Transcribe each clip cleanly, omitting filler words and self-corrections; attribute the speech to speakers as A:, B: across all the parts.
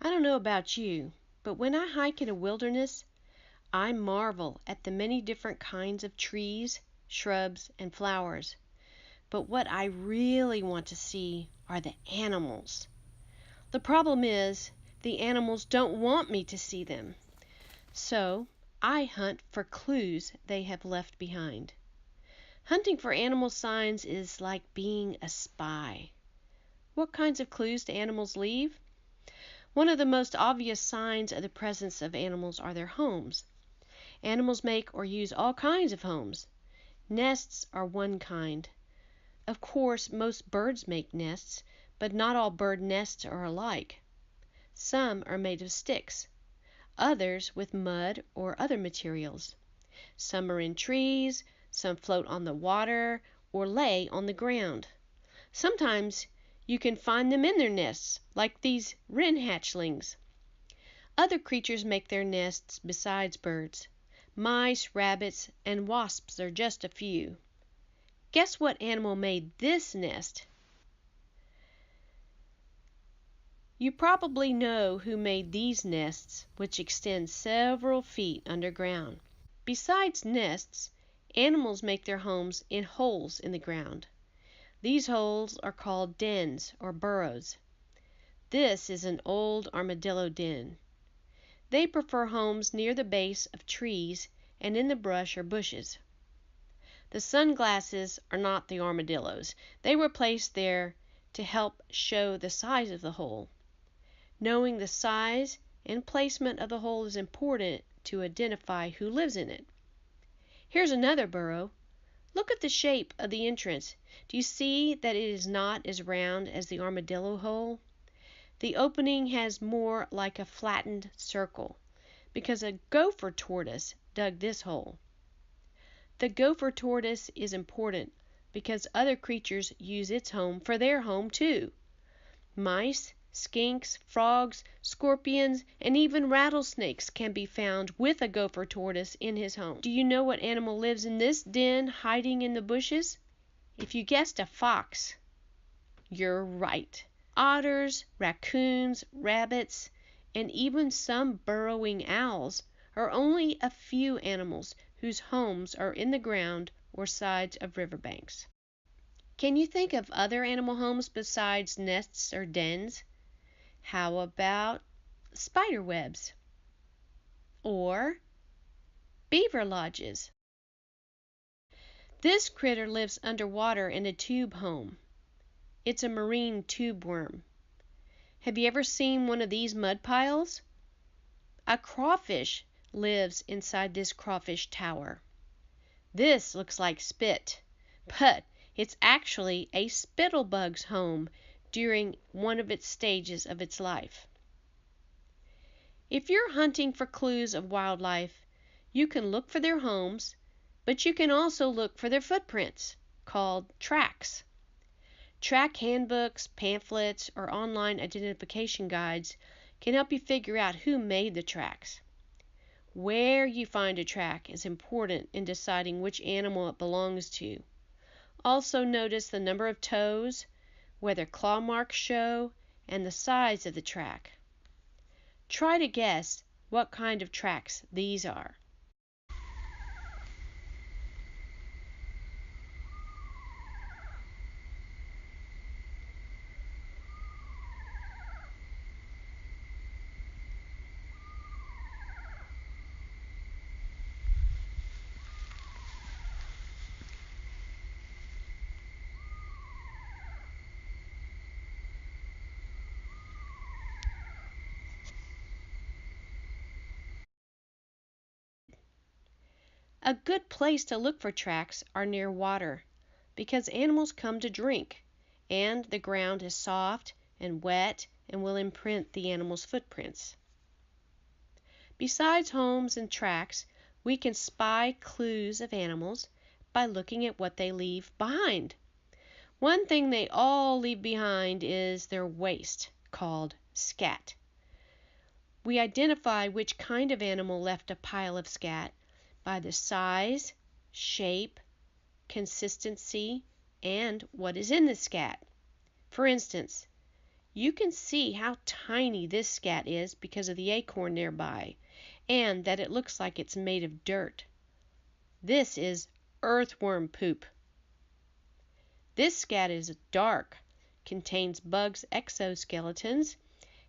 A: I don't know about you, but when I hike in a wilderness, I marvel at the many different kinds of trees, shrubs, and flowers. But what I really want to see are the animals. The problem is, the animals don't want me to see them. So I hunt for clues they have left behind. Hunting for animal signs is like being a spy. What kinds of clues do animals leave? One of the most obvious signs of the presence of animals are their homes. Animals make or use all kinds of homes. Nests are one kind. Of course, most birds make nests, but not all bird nests are alike. Some are made of sticks, others with mud or other materials. Some are in trees, some float on the water or lay on the ground. Sometimes you can find them in their nests, like these wren hatchlings. Other creatures make their nests besides birds. Mice, rabbits, and wasps are just a few. Guess what animal made this nest? You probably know who made these nests, which extend several feet underground. Besides nests, animals make their homes in holes in the ground. These holes are called dens or burrows. This is an old armadillo den. They prefer homes near the base of trees and in the brush or bushes. The sunglasses are not the armadillos. They were placed there to help show the size of the hole. Knowing the size and placement of the hole is important to identify who lives in it. Here's another burrow. Look at the shape of the entrance. Do you see that it is not as round as the armadillo hole? The opening has more like a flattened circle, because a gopher tortoise dug this hole. The gopher tortoise is important because other creatures use its home for their home too. Mice, skinks, frogs, scorpions, and even rattlesnakes can be found with a gopher tortoise in his home. Do you know what animal lives in this den hiding in the bushes? If you guessed a fox, you're right. Otters, raccoons, rabbits, and even some burrowing owls are only a few animals whose homes are in the ground or sides of riverbanks. Can you think of other animal homes besides nests or dens? How about spider webs? Or beaver lodges? This critter lives underwater in a tube home. It's a marine tube worm. Have you ever seen one of these mud piles? A crawfish lives inside this crawfish tower. This looks like spit, but it's actually a spittlebug's home during one of its stages of its life. If you're hunting for clues of wildlife, you can look for their homes, but you can also look for their footprints, called tracks. Track handbooks, pamphlets, or online identification guides can help you figure out who made the tracks. Where you find a track is important in deciding which animal it belongs to. Also notice the number of toes, whether claw marks show, and the size of the track. Try to guess what kind of tracks these are. A good place to look for tracks are near water, because animals come to drink, and the ground is soft and wet and will imprint the animal's footprints. Besides homes and tracks, we can spy clues of animals by looking at what they leave behind. One thing they all leave behind is their waste, called scat. We identify which kind of animal left a pile of scat by the size, shape, consistency, and what is in the scat. For instance, You can see how tiny this scat is because of the acorn nearby, and that it looks like it's made of dirt. This is earthworm poop. This scat is dark, contains bugs' exoskeletons,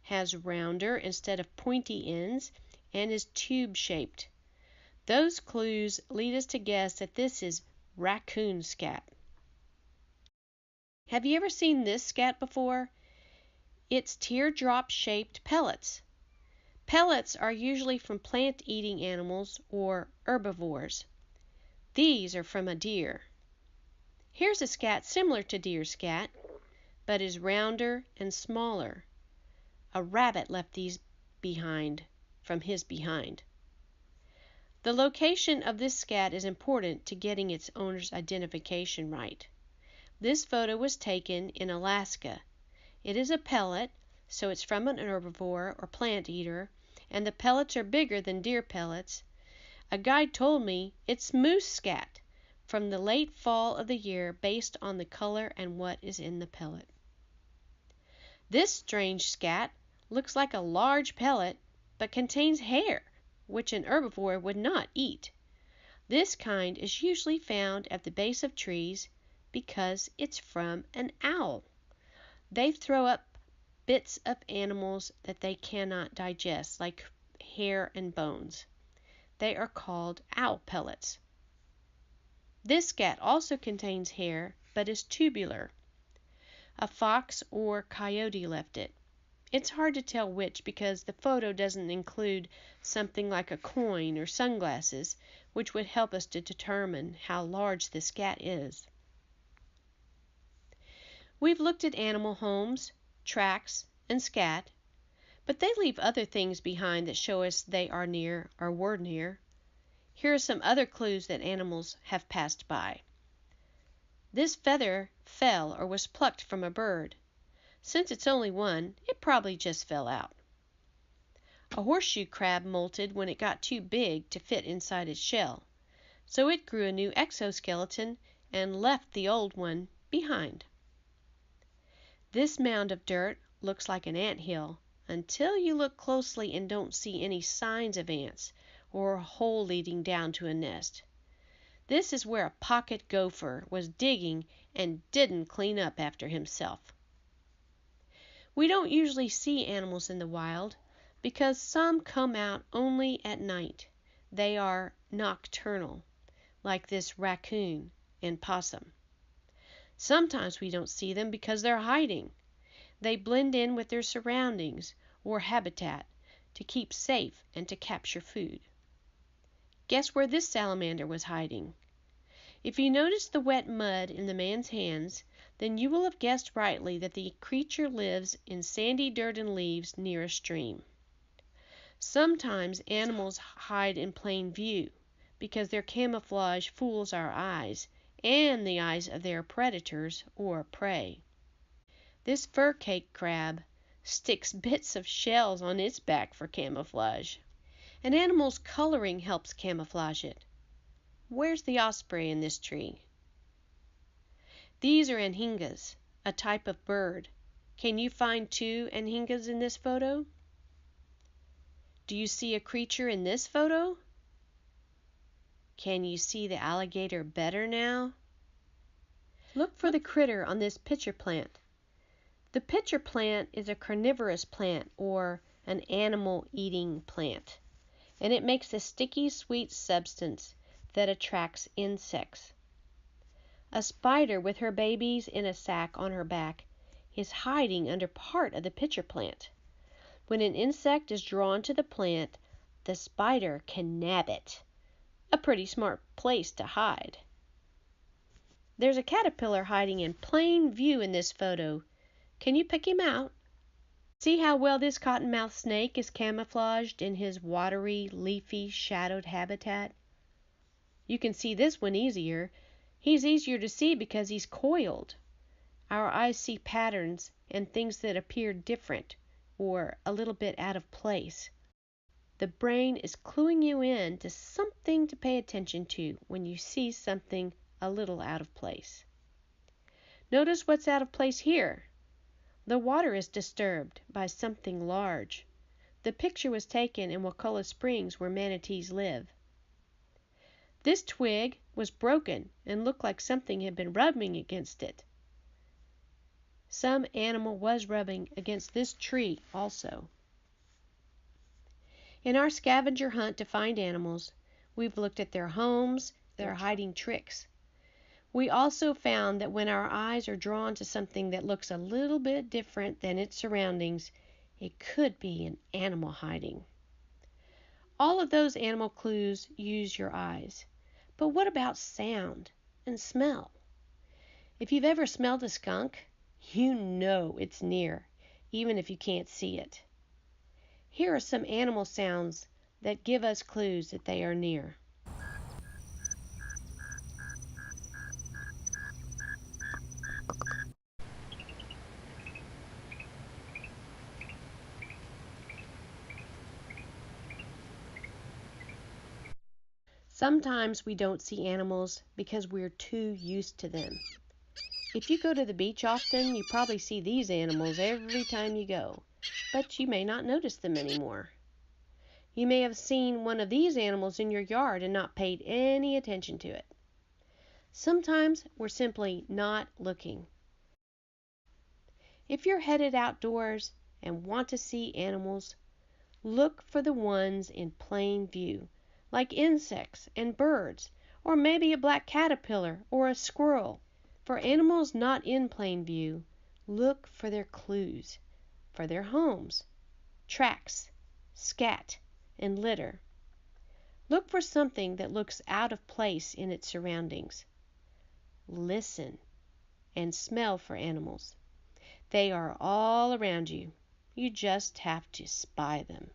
A: has rounder instead of pointy ends, and is tube-shaped. Those clues lead us to guess that this is raccoon scat. Have you ever seen this scat before? It's teardrop-shaped pellets. Pellets are usually from plant-eating animals or herbivores. These are from a deer. Here's a scat similar to deer scat, but is rounder and smaller. A rabbit left these behind from his behind. The location of this scat is important to getting its owner's identification right. This photo was taken in Alaska. It is a pellet, so it's from an herbivore or plant eater, and the pellets are bigger than deer pellets. A guide told me it's moose scat from the late fall of the year based on the color and what is in the pellet. This strange scat looks like a large pellet but contains hair, which an herbivore would not eat. This kind is usually found at the base of trees because it's from an owl. They throw up bits of animals that they cannot digest, like hair and bones. They are called owl pellets. This scat also contains hair, but is tubular. A fox or coyote left it. It's hard to tell which because the photo doesn't include something like a coin or sunglasses, which would help us to determine how large the scat is. We've looked at animal homes, tracks, and scat, but they leave other things behind that show us they are near or were near. Here are some other clues that animals have passed by. This feather fell or was plucked from a bird. Since it's only one, it probably just fell out. A horseshoe crab molted when it got too big to fit inside its shell, so it grew a new exoskeleton and left the old one behind. This mound of dirt looks like an ant hill until you look closely and don't see any signs of ants or a hole leading down to a nest. This is where a pocket gopher was digging and didn't clean up after himself. We don't usually see animals in the wild because some come out only at night. They are nocturnal, like this raccoon and possum. Sometimes we don't see them because they're hiding. They blend in with their surroundings or habitat to keep safe and to capture food. Guess where this salamander was hiding? If you notice the wet mud in the man's hands, then you will have guessed rightly that the creature lives in sandy dirt and leaves near a stream. Sometimes animals hide in plain view because their camouflage fools our eyes and the eyes of their predators or prey. This fur-cake crab sticks bits of shells on its back for camouflage. An animal's coloring helps camouflage it. Where's the osprey in this tree? These are anhingas, a type of bird. Can you find two anhingas in this photo? Do you see a creature in this photo? Can you see the alligator better now? Look for the critter on this pitcher plant. The pitcher plant is a carnivorous plant or an animal-eating plant, and it makes a sticky, sweet substance that attracts insects. A spider with her babies in a sack on her back is hiding under part of the pitcher plant. When an insect is drawn to the plant, the spider can nab it. A pretty smart place to hide. There's a caterpillar hiding in plain view in this photo. Can you pick him out? See how well this cottonmouth snake is camouflaged in his watery, leafy, shadowed habitat? You can see this one easier. He's easier to see because he's coiled. Our eyes see patterns and things that appear different or a little bit out of place. The brain is cluing you in to something to pay attention to when you see something a little out of place. Notice what's out of place here. The water is disturbed by something large. The picture was taken in Wakulla Springs, where manatees live. This twig was broken and looked like something had been rubbing against it. Some animal was rubbing against this tree also. In our scavenger hunt to find animals, we've looked at their homes, their hiding tricks. We also found that when our eyes are drawn to something that looks a little bit different than its surroundings, it could be an animal hiding. All of those animal clues use your eyes. But what about sound and smell? If you've ever smelled a skunk, you know it's near, even if you can't see it. Here are some animal sounds that give us clues that they are near. Sometimes we don't see animals because we're too used to them. If you go to the beach often, you probably see these animals every time you go, but you may not notice them anymore. You may have seen one of these animals in your yard and not paid any attention to it. Sometimes we're simply not looking. If you're headed outdoors and want to see animals, look for the ones in plain view, like insects and birds, or maybe a black caterpillar or a squirrel. For animals not in plain view, look for their clues, for their homes, tracks, scat, and litter. Look for something that looks out of place in its surroundings. Listen and smell for animals. They are all around you. You just have to spy them.